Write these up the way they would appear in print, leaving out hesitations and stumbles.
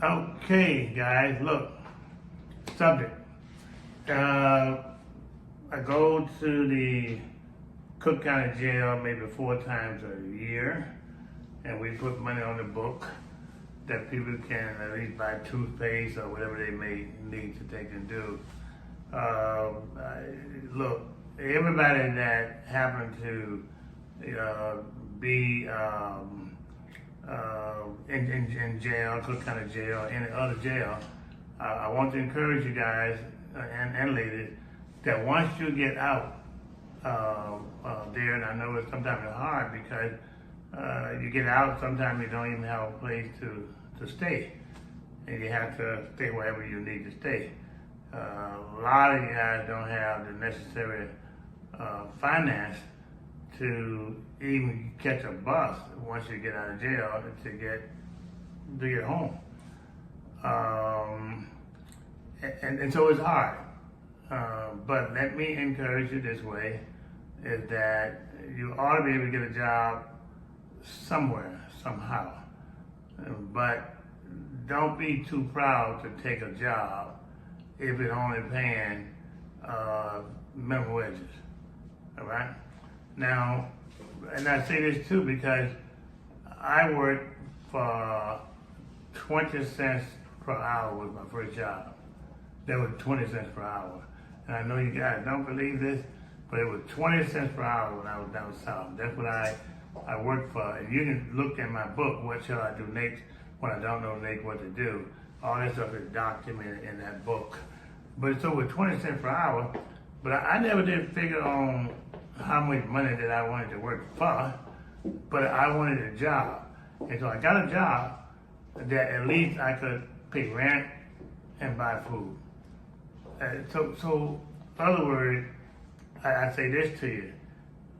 Okay, guys, look, subject. I go to the Cook County Jail maybe 4 times a year, and we put money on the book that people can at least buy toothpaste or whatever they may need to take and do. Look, everybody that happened to be in jail, Cook County Jail, or any other jail, I want to encourage you guys and ladies that once you get out there, and I know it's sometimes hard because you get out, sometimes you don't even have a place to stay, and you have to stay wherever you need to stay. A lot of you guys don't have the necessary finance to even catch a bus once you get out of jail to get home. And so it's hard. But let me encourage you this way, is that you ought to be able to get a job somewhere, somehow. But don't be too proud to take a job if it's only paying minimum wages, all right? Now, and I say this too because I worked for 20 cents per hour was my first job. That was 20 cents per hour. And I know you guys don't believe this, but it was 20 cents per hour when I was down south. That's what I worked for. And you can look at my book, What Shall I Do Next When I Don't Know Next What to Do. All that stuff is documented in that book. But it's over 20 cents per hour, but I never did figure on how much money that I wanted to work for, but I wanted a job. And so I got a job that at least I could pay rent and buy food. So in other words, I say this to you,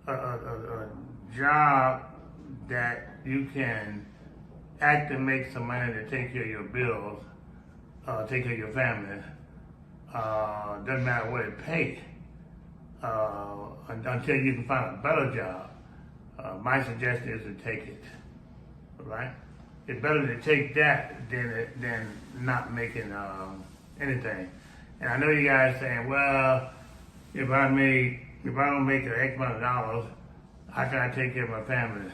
a job that you can actually make some money to take care of your bills, take care of your family, doesn't matter what it pays, until you can find a better job. My suggestion is to take it, right? It's better to take that than not making anything. And I know you guys saying, well, if I don't make an X amount of dollars, how can I take care of my family?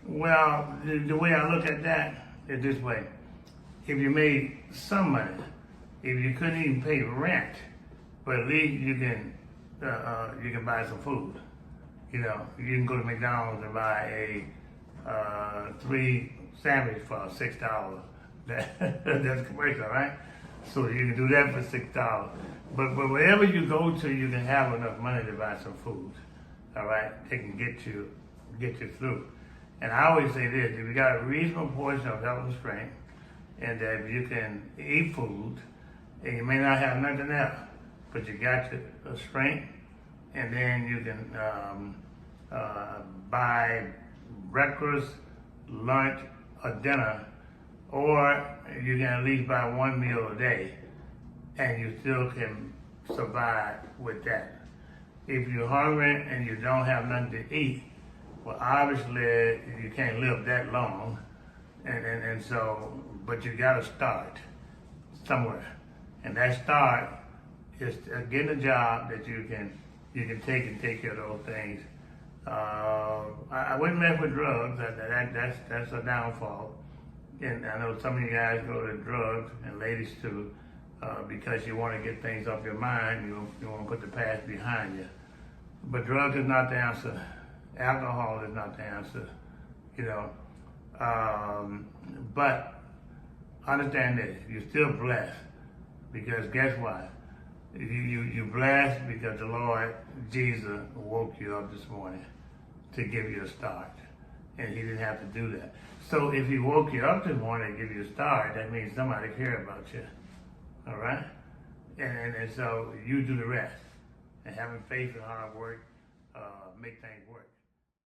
Well, the way I look at that is this way. If you made some money, if you couldn't even pay rent, but at least you can buy some food. You know, you can go to McDonald's and buy a 3 sandwich for $6. That's commercial, right? So you can do that for $6. But wherever you go to, you can have enough money to buy some food. All right, they can get you through. And I always say this: if you got a reasonable portion of health and strength, and that you can eat food, and you may not have nothing else, but you got your strength, and then you can buy breakfast, lunch, or dinner, or you can at least buy one meal a day, and you still can survive with that. If you're hungry and you don't have nothing to eat, well, obviously you can't live that long, and so, but you got to start somewhere, and that start is getting a job that you can take care of those things. I wouldn't mess with drugs. That's a downfall. And I know some of you guys go to drugs, and ladies too, because you want to get things off your mind. You want to put the past behind you. But drugs is not the answer. Alcohol is not the answer. You know. But understand this: you're still blessed, because guess what? You blessed because the Lord Jesus woke you up this morning to give you a start, and He didn't have to do that. So if He woke you up this morning to give you a start, that means somebody cared about you. All right, and so you do the rest, and having faith and hard work make things work.